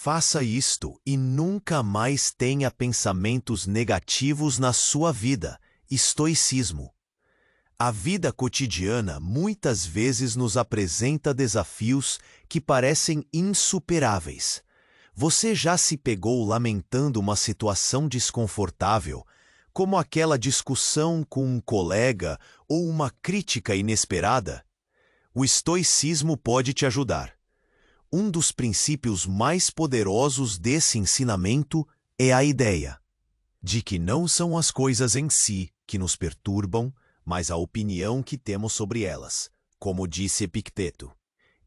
Faça isto e nunca mais tenha pensamentos negativos na sua vida. Estoicismo. A vida cotidiana muitas vezes nos apresenta desafios que parecem insuperáveis. Você já se pegou lamentando uma situação desconfortável, como aquela discussão com um colega ou uma crítica inesperada? O estoicismo pode te ajudar. Um dos princípios mais poderosos desse ensinamento é a ideia de que não são as coisas em si que nos perturbam, mas a opinião que temos sobre elas, como disse Epicteto.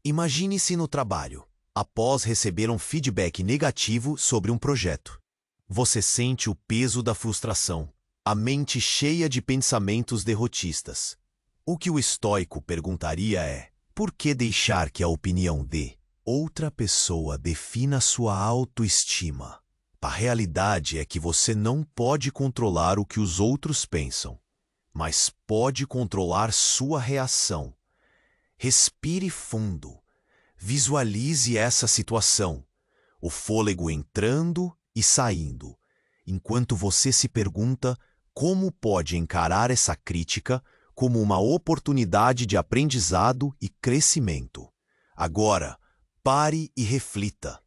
Imagine-se no trabalho, após receber um feedback negativo sobre um projeto. Você sente o peso da frustração, a mente cheia de pensamentos derrotistas. O que o estoico perguntaria é: por que deixar que a opinião de outra pessoa defina sua autoestima? A realidade é que você não pode controlar o que os outros pensam, mas pode controlar sua reação. Respire fundo. Visualize essa situação, o fôlego entrando e saindo, enquanto você se pergunta como pode encarar essa crítica como uma oportunidade de aprendizado e crescimento. Agora, pare e reflita.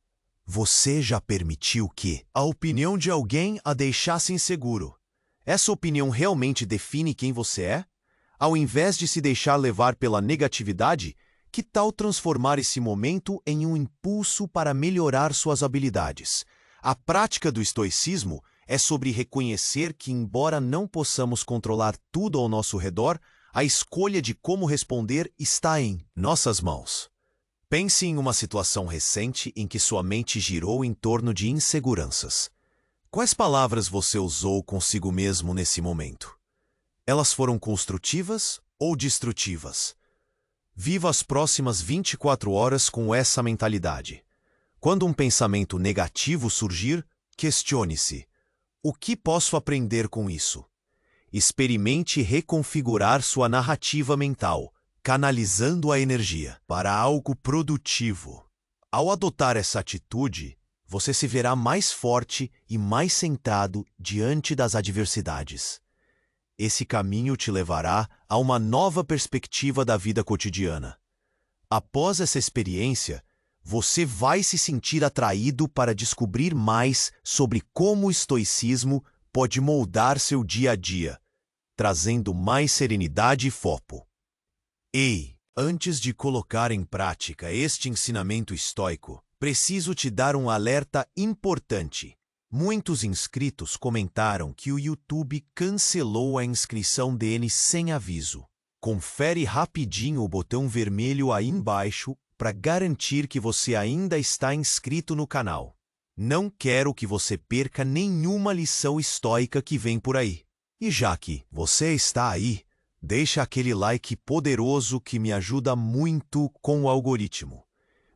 Você já permitiu que a opinião de alguém a deixasse inseguro? Essa opinião realmente define quem você é? Ao invés de se deixar levar pela negatividade, que tal transformar esse momento em um impulso para melhorar suas habilidades? A prática do estoicismo é sobre reconhecer que, embora não possamos controlar tudo ao nosso redor, a escolha de como responder está em nossas mãos. Pense em uma situação recente em que sua mente girou em torno de inseguranças. Quais palavras você usou consigo mesmo nesse momento? Elas foram construtivas ou destrutivas? Viva as próximas 24 horas com essa mentalidade. Quando um pensamento negativo surgir, questione-se: o que posso aprender com isso? Experimente reconfigurar sua narrativa mental, canalizando a energia para algo produtivo. Ao adotar essa atitude, você se verá mais forte e mais centrado diante das adversidades. Esse caminho te levará a uma nova perspectiva da vida cotidiana. Após essa experiência, você vai se sentir atraído para descobrir mais sobre como o estoicismo pode moldar seu dia a dia, trazendo mais serenidade e foco. Ei, antes de colocar em prática este ensinamento estoico, preciso te dar um alerta importante. Muitos inscritos comentaram que o YouTube cancelou a inscrição deles sem aviso. Confere rapidinho o botão vermelho aí embaixo para garantir que você ainda está inscrito no canal. Não quero que você perca nenhuma lição estoica que vem por aí. E já que você está aí, deixa aquele like poderoso que me ajuda muito com o algoritmo.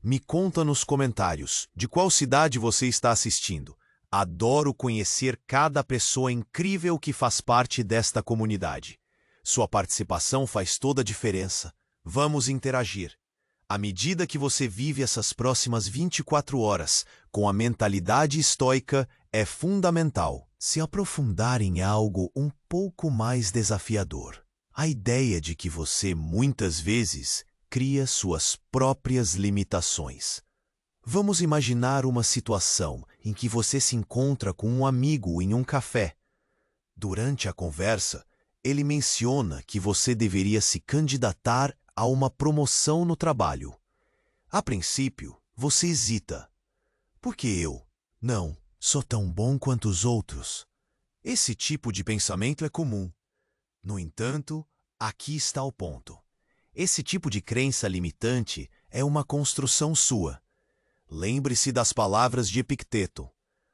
Me conta nos comentários de qual cidade você está assistindo. Adoro conhecer cada pessoa incrível que faz parte desta comunidade. Sua participação faz toda a diferença. Vamos interagir. À medida que você vive essas próximas 24 horas com a mentalidade estoica, é fundamental se aprofundar em algo um pouco mais desafiador. A ideia de que você, muitas vezes, cria suas próprias limitações. Vamos imaginar uma situação em que você se encontra com um amigo em um café. Durante a conversa, ele menciona que você deveria se candidatar a uma promoção no trabalho. A princípio, você hesita. Por que eu? Não, sou tão bom quanto os outros. Esse tipo de pensamento é comum. No entanto, aqui está o ponto. Esse tipo de crença limitante é uma construção sua. Lembre-se das palavras de Epicteto.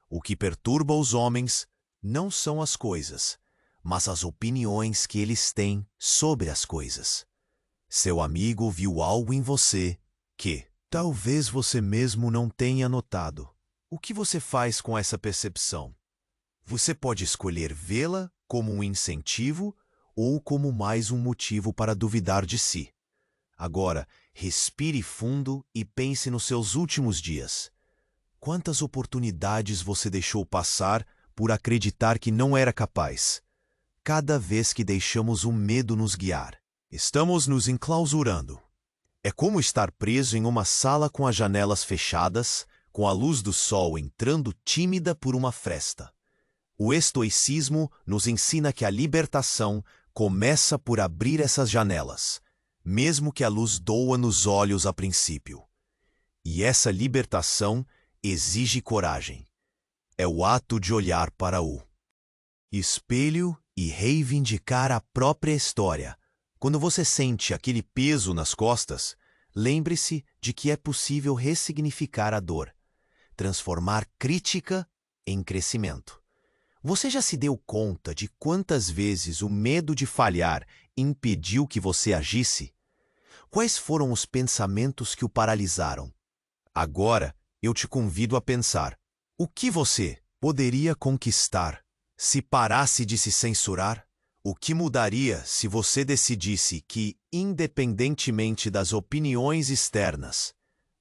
O que perturba os homens não são as coisas, mas as opiniões que eles têm sobre as coisas. Seu amigo viu algo em você que talvez você mesmo não tenha notado. O que você faz com essa percepção? Você pode escolher vê-la como um incentivo ou como mais um motivo para duvidar de si. Agora, respire fundo e pense nos seus últimos dias. Quantas oportunidades você deixou passar por acreditar que não era capaz? Cada vez que deixamos o medo nos guiar, estamos nos enclausurando. É como estar preso em uma sala com as janelas fechadas, com a luz do sol entrando tímida por uma fresta. O estoicismo nos ensina que a libertação começa por abrir essas janelas, mesmo que a luz doa nos olhos a princípio. E essa libertação exige coragem. É o ato de olhar para o espelho e reivindicar a própria história. Quando você sente aquele peso nas costas, lembre-se de que é possível ressignificar a dor, transformar crítica em crescimento. Você já se deu conta de quantas vezes o medo de falhar impediu que você agisse? Quais foram os pensamentos que o paralisaram? Agora, eu te convido a pensar: o que você poderia conquistar se parasse de se censurar? O que mudaria se você decidisse que, independentemente das opiniões externas,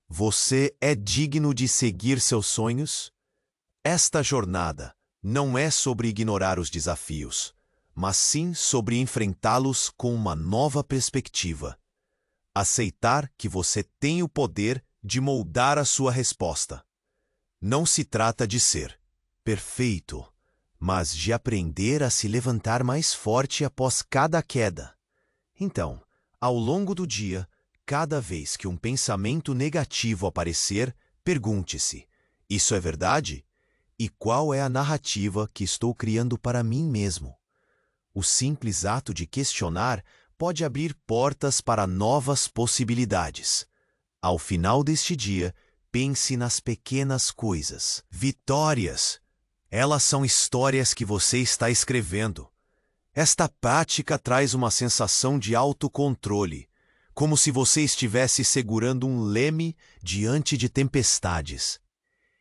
você é digno de seguir seus sonhos? Esta jornada não é sobre ignorar os desafios, mas sim sobre enfrentá-los com uma nova perspectiva. Aceitar que você tem o poder de moldar a sua resposta. Não se trata de ser perfeito, mas de aprender a se levantar mais forte após cada queda. Então, ao longo do dia, cada vez que um pensamento negativo aparecer, pergunte-se: isso é verdade? E qual é a narrativa que estou criando para mim mesmo? O simples ato de questionar pode abrir portas para novas possibilidades. Ao final deste dia, pense nas pequenas coisas. Vitórias! Elas são histórias que você está escrevendo. Esta prática traz uma sensação de autocontrole, como se você estivesse segurando um leme diante de tempestades.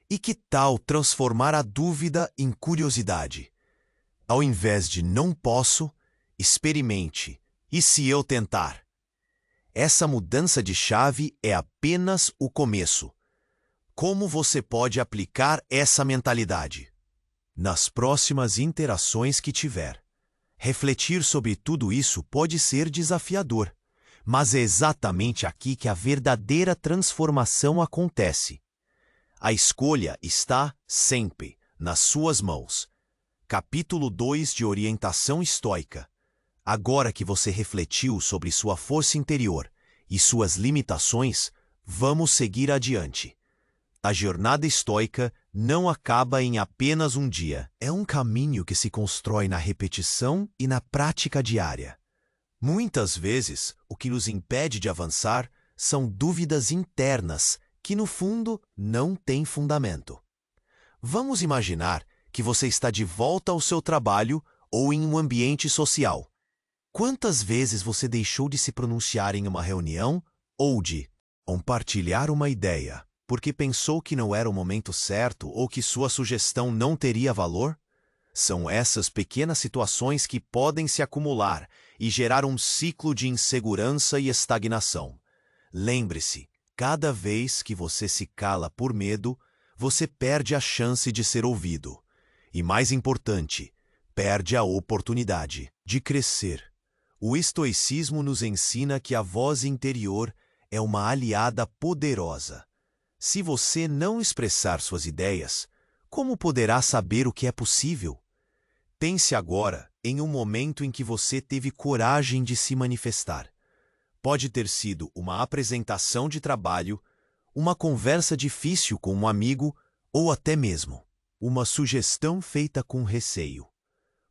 E que tal transformar a dúvida em curiosidade? Ao invés de não posso, experimente. E se eu tentar? Essa mudança de chave é apenas o começo. Como você pode aplicar essa mentalidade? Nas próximas interações que tiver. Refletir sobre tudo isso pode ser desafiador, mas é exatamente aqui que a verdadeira transformação acontece. A escolha está sempre nas suas mãos. Capítulo 2 de Orientação Estoica. Agora que você refletiu sobre sua força interior e suas limitações, vamos seguir adiante. A jornada estoica não acaba em apenas um dia. É um caminho que se constrói na repetição e na prática diária. Muitas vezes, o que nos impede de avançar são dúvidas internas que, no fundo, não têm fundamento. Vamos imaginar que você está de volta ao seu trabalho ou em um ambiente social. Quantas vezes você deixou de se pronunciar em uma reunião ou de compartilhar uma ideia porque pensou que não era o momento certo ou que sua sugestão não teria valor? São essas pequenas situações que podem se acumular e gerar um ciclo de insegurança e estagnação. Lembre-se, cada vez que você se cala por medo, você perde a chance de ser ouvido. E mais importante, perde a oportunidade de crescer. O estoicismo nos ensina que a voz interior é uma aliada poderosa. Se você não expressar suas ideias, como poderá saber o que é possível? Pense agora em um momento em que você teve coragem de se manifestar. Pode ter sido uma apresentação de trabalho, uma conversa difícil com um amigo ou até mesmo uma sugestão feita com receio.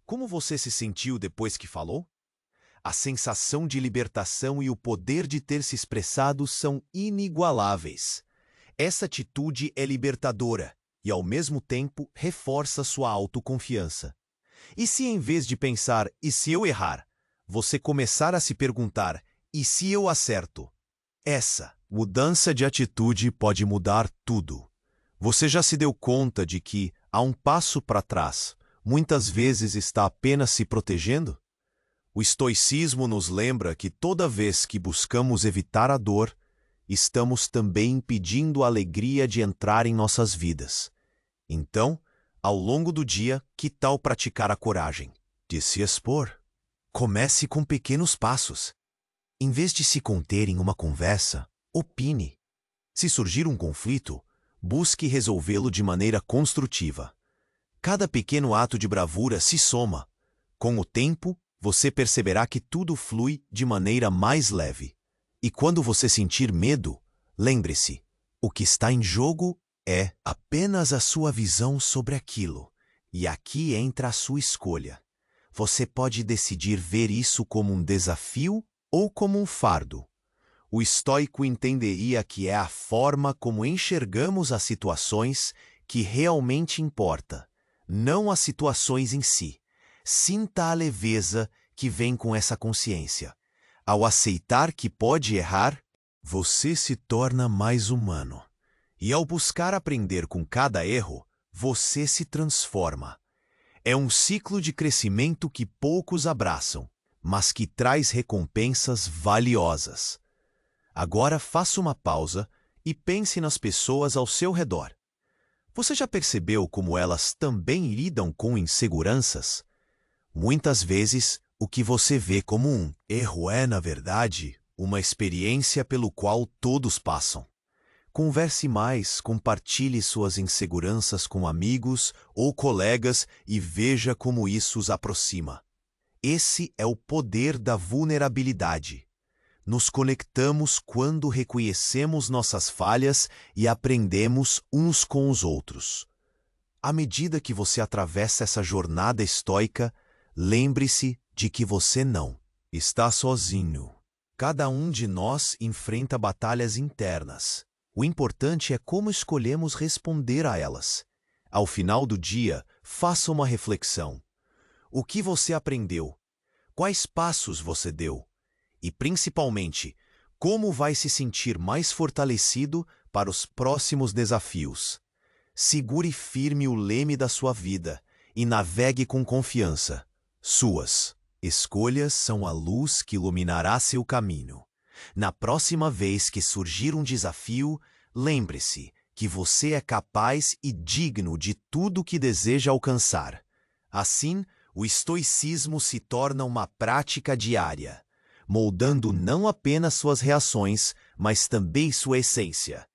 Como você se sentiu depois que falou? A sensação de libertação e o poder de ter se expressado são inigualáveis. Essa atitude é libertadora e, ao mesmo tempo, reforça sua autoconfiança. E se, em vez de pensar, e se eu errar, você começar a se perguntar, e se eu acerto? Essa mudança de atitude pode mudar tudo. Você já se deu conta de que, a um passo para trás, muitas vezes está apenas se protegendo? O estoicismo nos lembra que toda vez que buscamos evitar a dor, estamos também impedindo a alegria de entrar em nossas vidas. Então, ao longo do dia, que tal praticar a coragem de se expor? Comece com pequenos passos. Em vez de se conter em uma conversa, opine. Se surgir um conflito, busque resolvê-lo de maneira construtiva. Cada pequeno ato de bravura se soma. Com o tempo, você perceberá que tudo flui de maneira mais leve. E quando você sentir medo, lembre-se, o que está em jogo é apenas a sua visão sobre aquilo. E aqui entra a sua escolha. Você pode decidir ver isso como um desafio ou como um fardo. O estoico entenderia que é a forma como enxergamos as situações que realmente importa, não as situações em si. Sinta a leveza que vem com essa consciência. Ao aceitar que pode errar, você se torna mais humano. E ao buscar aprender com cada erro, você se transforma. É um ciclo de crescimento que poucos abraçam, mas que traz recompensas valiosas. Agora faça uma pausa e pense nas pessoas ao seu redor. Você já percebeu como elas também lidam com inseguranças? Muitas vezes, o que você vê como um erro é, na verdade, uma experiência pelo qual todos passam. Converse mais, compartilhe suas inseguranças com amigos ou colegas e veja como isso os aproxima. Esse é o poder da vulnerabilidade. Nos conectamos quando reconhecemos nossas falhas e aprendemos uns com os outros. À medida que você atravessa essa jornada estoica, lembre-se de que você não está sozinho. Cada um de nós enfrenta batalhas internas. O importante é como escolhemos responder a elas. Ao final do dia, faça uma reflexão. O que você aprendeu? Quais passos você deu? E, principalmente, como vai se sentir mais fortalecido para os próximos desafios? Segure firme o leme da sua vida e navegue com confiança. Suas escolhas são a luz que iluminará seu caminho. Na próxima vez que surgir um desafio, lembre-se que você é capaz e digno de tudo que deseja alcançar. Assim, o estoicismo se torna uma prática diária, moldando não apenas suas reações, mas também sua essência.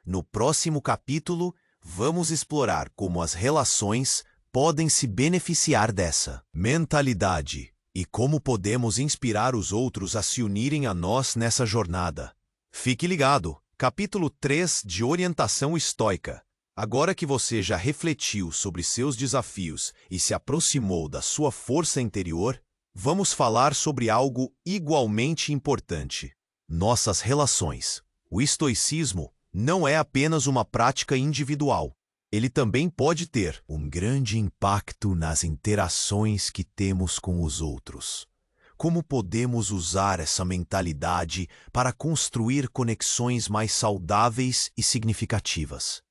No próximo capítulo, vamos explorar como as relações podem se beneficiar dessa mentalidade e como podemos inspirar os outros a se unirem a nós nessa jornada. Fique ligado! Capítulo 3 de Orientação Estoica. Agora que você já refletiu sobre seus desafios e se aproximou da sua força interior, vamos falar sobre algo igualmente importante: nossas relações. O estoicismo não é apenas uma prática individual. Ele também pode ter um grande impacto nas interações que temos com os outros. Como podemos usar essa mentalidade para construir conexões mais saudáveis e significativas?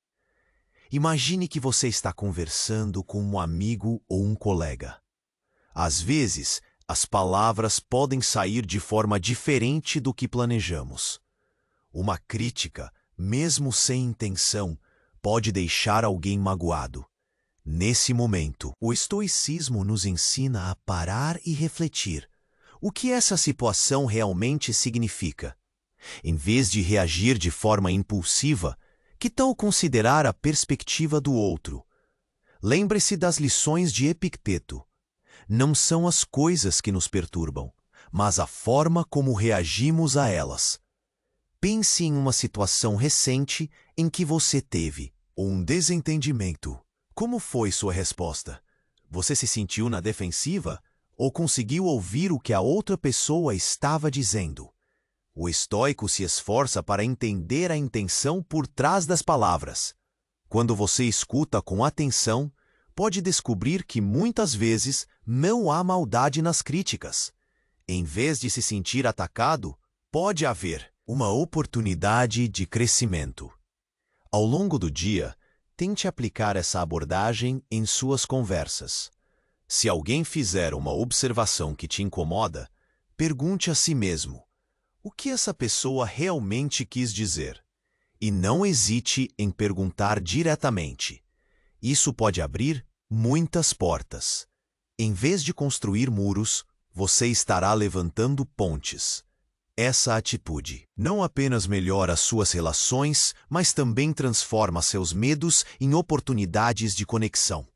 Imagine que você está conversando com um amigo ou um colega. Às vezes, as palavras podem sair de forma diferente do que planejamos. Uma crítica, mesmo sem intenção, pode deixar alguém magoado. Nesse momento, o estoicismo nos ensina a parar e refletir. O que essa situação realmente significa? Em vez de reagir de forma impulsiva, que tal considerar a perspectiva do outro? Lembre-se das lições de Epicteto. Não são as coisas que nos perturbam, mas a forma como reagimos a elas. Pense em uma situação recente em que você teve um desentendimento. Como foi sua resposta? Você se sentiu na defensiva ou conseguiu ouvir o que a outra pessoa estava dizendo? O estoico se esforça para entender a intenção por trás das palavras. Quando você escuta com atenção, pode descobrir que muitas vezes não há maldade nas críticas. Em vez de se sentir atacado, pode haver uma oportunidade de crescimento. Ao longo do dia, tente aplicar essa abordagem em suas conversas. Se alguém fizer uma observação que te incomoda, pergunte a si mesmo: o que essa pessoa realmente quis dizer. E não hesite em perguntar diretamente. Isso pode abrir muitas portas. Em vez de construir muros, você estará levantando pontes. Essa atitude não apenas melhora suas relações, mas também transforma seus medos em oportunidades de conexão.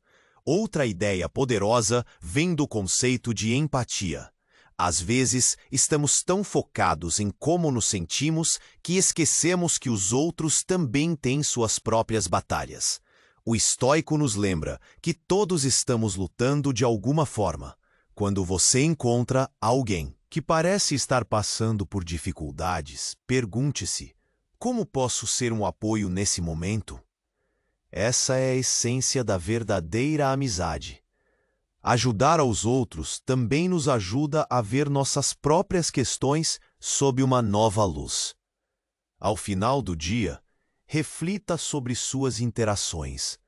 Outra ideia poderosa vem do conceito de empatia. Às vezes, estamos tão focados em como nos sentimos que esquecemos que os outros também têm suas próprias batalhas. O estoico nos lembra que todos estamos lutando de alguma forma. Quando você encontra alguém que parece estar passando por dificuldades, pergunte-se: como posso ser um apoio nesse momento? Essa é a essência da verdadeira amizade. Ajudar aos outros também nos ajuda a ver nossas próprias questões sob uma nova luz. Ao final do dia, reflita sobre suas interações.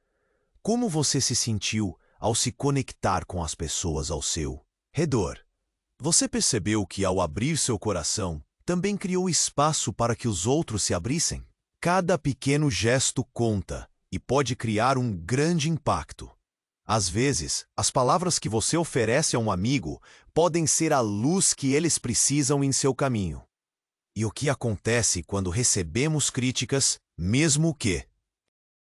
Como você se sentiu ao se conectar com as pessoas ao seu redor? Você percebeu que, ao abrir seu coração, também criou espaço para que os outros se abrissem? Cada pequeno gesto conta e pode criar um grande impacto. Às vezes, as palavras que você oferece a um amigo podem ser a luz que eles precisam em seu caminho. E o que acontece quando recebemos críticas, mesmo que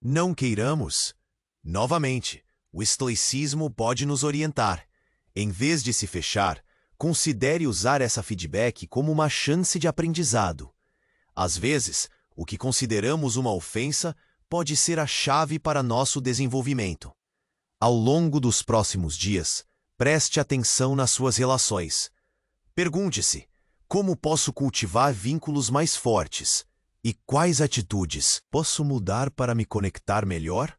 não queiramos? Novamente, o estoicismo pode nos orientar. Em vez de se fechar, considere usar essa feedback como uma chance de aprendizado. Às vezes, o que consideramos uma ofensa pode ser a chave para nosso desenvolvimento. Ao longo dos próximos dias, preste atenção nas suas relações. Pergunte-se: como posso cultivar vínculos mais fortes? E quais atitudes posso mudar para me conectar melhor?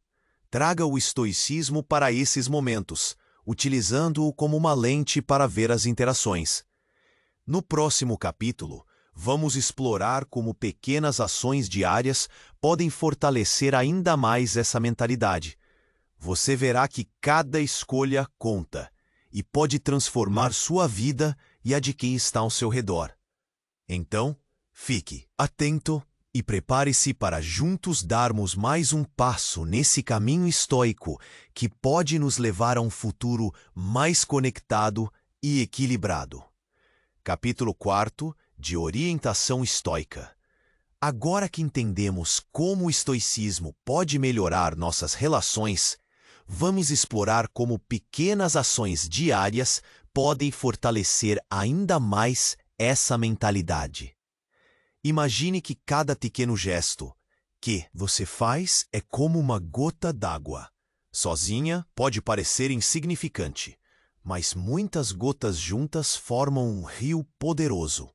Traga o estoicismo para esses momentos, utilizando-o como uma lente para ver as interações. No próximo capítulo, vamos explorar como pequenas ações diárias podem fortalecer ainda mais essa mentalidade. Você verá que cada escolha conta e pode transformar sua vida e a de quem está ao seu redor. Então, fique atento e prepare-se para juntos darmos mais um passo nesse caminho estoico que pode nos levar a um futuro mais conectado e equilibrado. Capítulo 4 de Orientação Estoica. Agora que entendemos como o estoicismo pode melhorar nossas relações, vamos explorar como pequenas ações diárias podem fortalecer ainda mais essa mentalidade. Imagine que cada pequeno gesto que você faz é como uma gota d'água. Sozinha pode parecer insignificante, mas muitas gotas juntas formam um rio poderoso.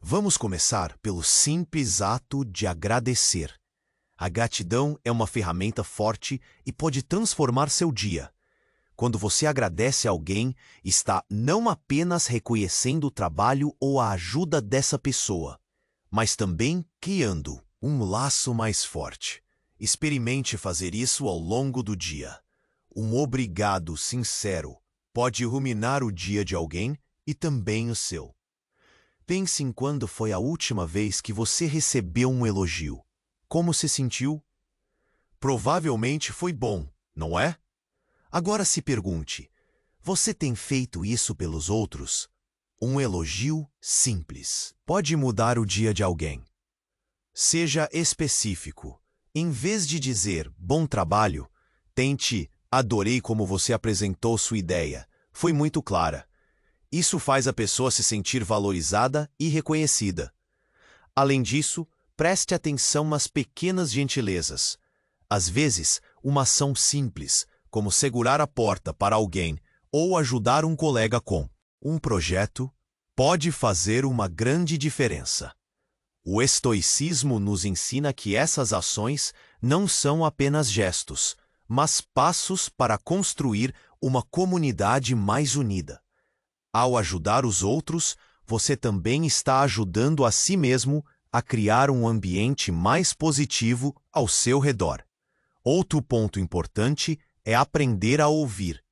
Vamos começar pelo simples ato de agradecer. A gratidão é uma ferramenta forte e pode transformar seu dia. Quando você agradece a alguém, está não apenas reconhecendo o trabalho ou a ajuda dessa pessoa, mas também criando um laço mais forte. Experimente fazer isso ao longo do dia. Um obrigado sincero pode iluminar o dia de alguém e também o seu. Pense em quando foi a última vez que você recebeu um elogio. Como se sentiu? Provavelmente foi bom, não é? Agora se pergunte: você tem feito isso pelos outros? Um elogio simples pode mudar o dia de alguém. Seja específico. Em vez de dizer bom trabalho, tente adorei como você apresentou sua ideia. Foi muito clara. Isso faz a pessoa se sentir valorizada e reconhecida. Além disso, preste atenção nas pequenas gentilezas. Às vezes, uma ação simples, como segurar a porta para alguém ou ajudar um colega com um projeto, pode fazer uma grande diferença. O estoicismo nos ensina que essas ações não são apenas gestos, mas passos para construir uma comunidade mais unida. Ao ajudar os outros, você também está ajudando a si mesmo a criar um ambiente mais positivo ao seu redor. Outro ponto importante é aprender a ouvir.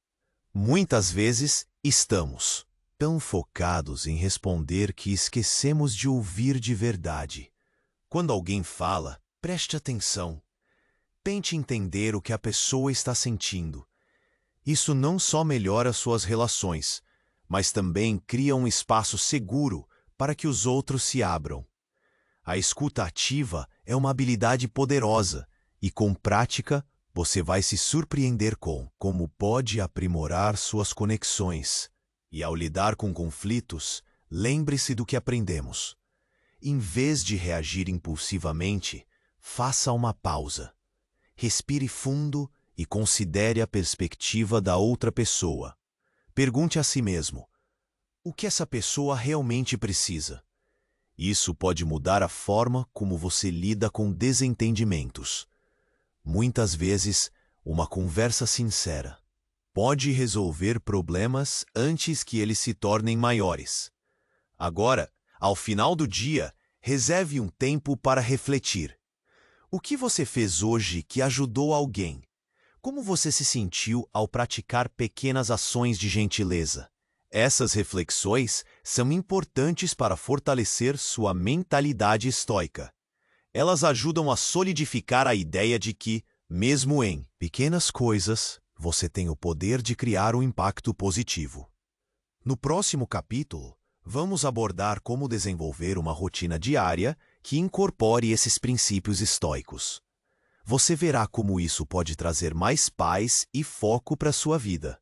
Muitas vezes estamos tão focados em responder que esquecemos de ouvir de verdade. Quando alguém fala, preste atenção. Tente entender o que a pessoa está sentindo. Isso não só melhora suas relações, mas também cria um espaço seguro para que os outros se abram. A escuta ativa é uma habilidade poderosa e, com prática, você vai se surpreender com como pode aprimorar suas conexões. E ao lidar com conflitos, lembre-se do que aprendemos. Em vez de reagir impulsivamente, faça uma pausa. Respire fundo e considere a perspectiva da outra pessoa. Pergunte a si mesmo: o que essa pessoa realmente precisa? Isso pode mudar a forma como você lida com desentendimentos. Muitas vezes, uma conversa sincera pode resolver problemas antes que eles se tornem maiores. Agora, ao final do dia, reserve um tempo para refletir. O que você fez hoje que ajudou alguém? Como você se sentiu ao praticar pequenas ações de gentileza? Essas reflexões são importantes para fortalecer sua mentalidade estoica. Elas ajudam a solidificar a ideia de que, mesmo em pequenas coisas, você tem o poder de criar um impacto positivo. No próximo capítulo, vamos abordar como desenvolver uma rotina diária que incorpore esses princípios estoicos. Você verá como isso pode trazer mais paz e foco para a sua vida.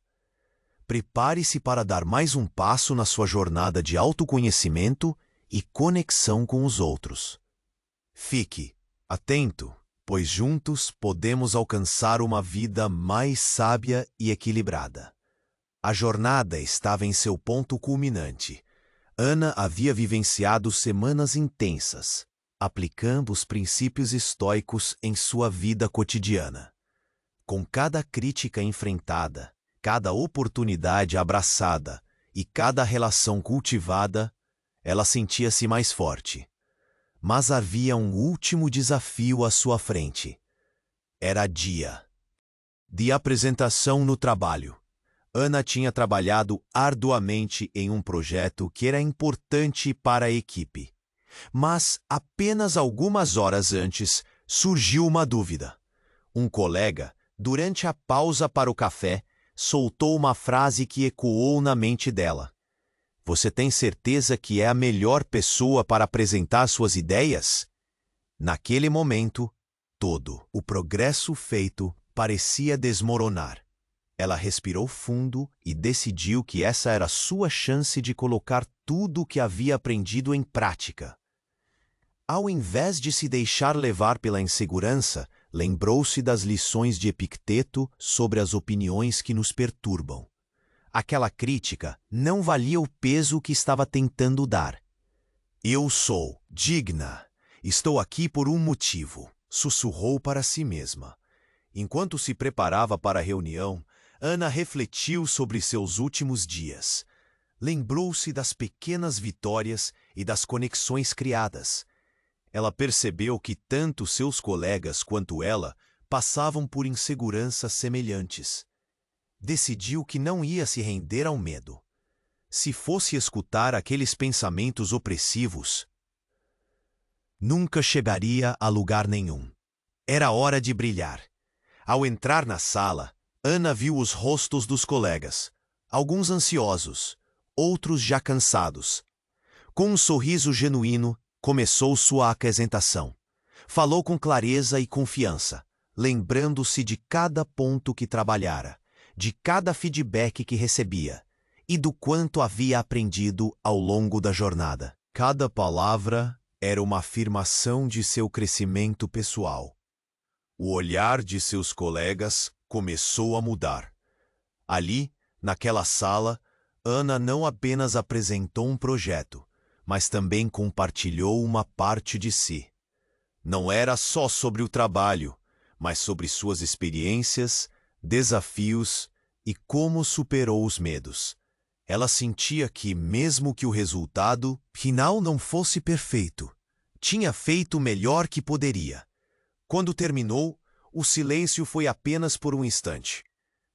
Prepare-se para dar mais um passo na sua jornada de autoconhecimento e conexão com os outros. Fique atento, pois juntos podemos alcançar uma vida mais sábia e equilibrada. A jornada estava em seu ponto culminante. Ana havia vivenciado semanas intensas, aplicando os princípios estoicos em sua vida cotidiana. Com cada crítica enfrentada, cada oportunidade abraçada e cada relação cultivada, ela sentia-se mais forte. Mas havia um último desafio à sua frente. Era dia de apresentação no trabalho. Ana tinha trabalhado arduamente em um projeto que era importante para a equipe. Mas, apenas algumas horas antes, surgiu uma dúvida. Um colega, durante a pausa para o café, soltou uma frase que ecoou na mente dela. Você tem certeza que é a melhor pessoa para apresentar suas ideias? Naquele momento, todo o progresso feito parecia desmoronar. Ela respirou fundo e decidiu que essa era sua chance de colocar tudo o que havia aprendido em prática. Ao invés de se deixar levar pela insegurança, lembrou-se das lições de Epicteto sobre as opiniões que nos perturbam. Aquela crítica não valia o peso que estava tentando dar. Eu sou digna. Estou aqui por um motivo, sussurrou para si mesma. Enquanto se preparava para a reunião, Ana refletiu sobre seus últimos dias. Lembrou-se das pequenas vitórias e das conexões criadas. Ela percebeu que tanto seus colegas quanto ela passavam por inseguranças semelhantes. Decidiu que não ia se render ao medo. Se fosse escutar aqueles pensamentos opressivos, nunca chegaria a lugar nenhum. Era hora de brilhar. Ao entrar na sala, Ana viu os rostos dos colegas, alguns ansiosos, outros já cansados. Com um sorriso genuíno, começou sua apresentação. Falou com clareza e confiança, lembrando-se de cada ponto que trabalhara, de cada feedback que recebia e do quanto havia aprendido ao longo da jornada. Cada palavra era uma afirmação de seu crescimento pessoal. O olhar de seus colegas começou a mudar. Ali, naquela sala, Ana não apenas apresentou um projeto, mas também compartilhou uma parte de si. Não era só sobre o trabalho, mas sobre suas experiências, desafios e como superou os medos. Ela sentia que, mesmo que o resultado final não fosse perfeito, tinha feito o melhor que poderia. Quando terminou, o silêncio foi apenas por um instante.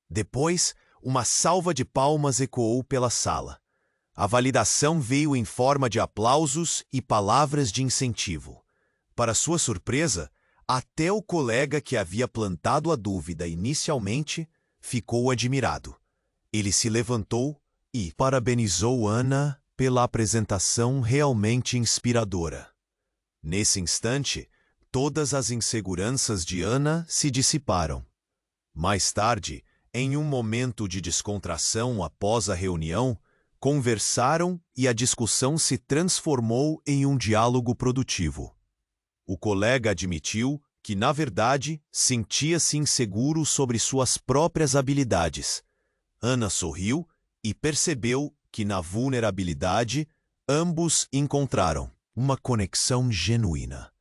Depois, uma salva de palmas ecoou pela sala. A validação veio em forma de aplausos e palavras de incentivo. Para sua surpresa, até o colega que havia plantado a dúvida inicialmente ficou admirado. Ele se levantou e parabenizou Ana pela apresentação realmente inspiradora. Nesse instante, todas as inseguranças de Ana se dissiparam. Mais tarde, em um momento de descontração após a reunião, conversaram e a discussão se transformou em um diálogo produtivo. O colega admitiu que, na verdade, sentia-se inseguro sobre suas próprias habilidades. Ana sorriu e percebeu que, na vulnerabilidade, ambos encontraram uma conexão genuína.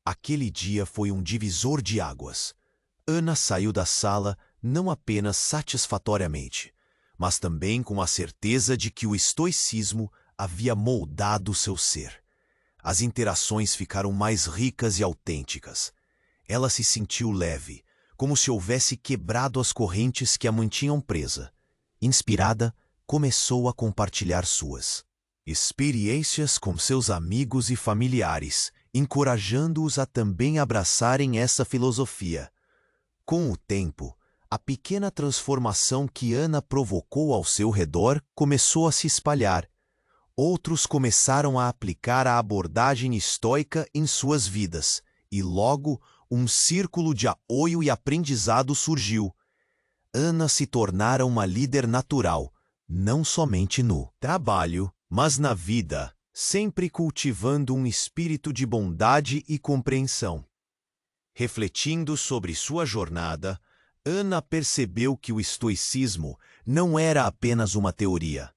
Aquele dia foi um divisor de águas. Ana saiu da sala não apenas satisfatoriamente, mas também com a certeza de que o estoicismo havia moldado seu ser. As interações ficaram mais ricas e autênticas. Ela se sentiu leve, como se houvesse quebrado as correntes que a mantinham presa. Inspirada, começou a compartilhar suas experiências com seus amigos e familiares, encorajando-os a também abraçarem essa filosofia. Com o tempo, a pequena transformação que Ana provocou ao seu redor começou a se espalhar. Outros começaram a aplicar a abordagem estoica em suas vidas, e logo um círculo de apoio e aprendizado surgiu. Ana se tornara uma líder natural, não somente no trabalho, mas na vida, sempre cultivando um espírito de bondade e compreensão. Refletindo sobre sua jornada, Ana percebeu que o estoicismo não era apenas uma teoria.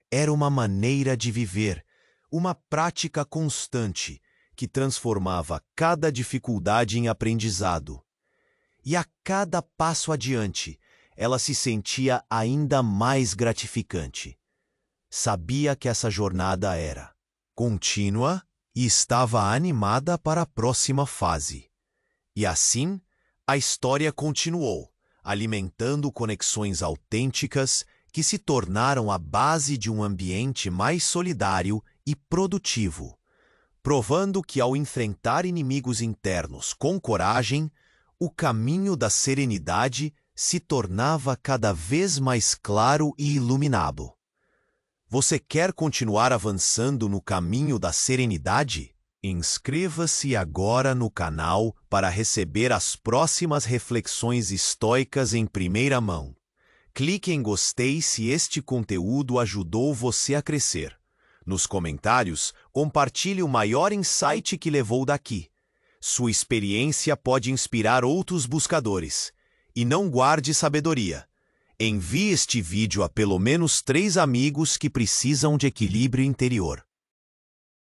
Era uma maneira de viver, uma prática constante que transformava cada dificuldade em aprendizado. E a cada passo adiante, ela se sentia ainda mais gratificante. Sabia que essa jornada era contínua e estava animada para a próxima fase. E assim, a história continuou, alimentando conexões autênticas que se tornaram a base de um ambiente mais solidário e produtivo, provando que ao enfrentar inimigos internos com coragem, o caminho da serenidade se tornava cada vez mais claro e iluminado. Você quer continuar avançando no caminho da serenidade? Inscreva-se agora no canal para receber as próximas reflexões estoicas em primeira mão. Clique em gostei se este conteúdo ajudou você a crescer. Nos comentários, compartilhe o maior insight que levou daqui. Sua experiência pode inspirar outros buscadores. E não guarde sabedoria. Envie este vídeo a pelo menos 3 amigos que precisam de equilíbrio interior.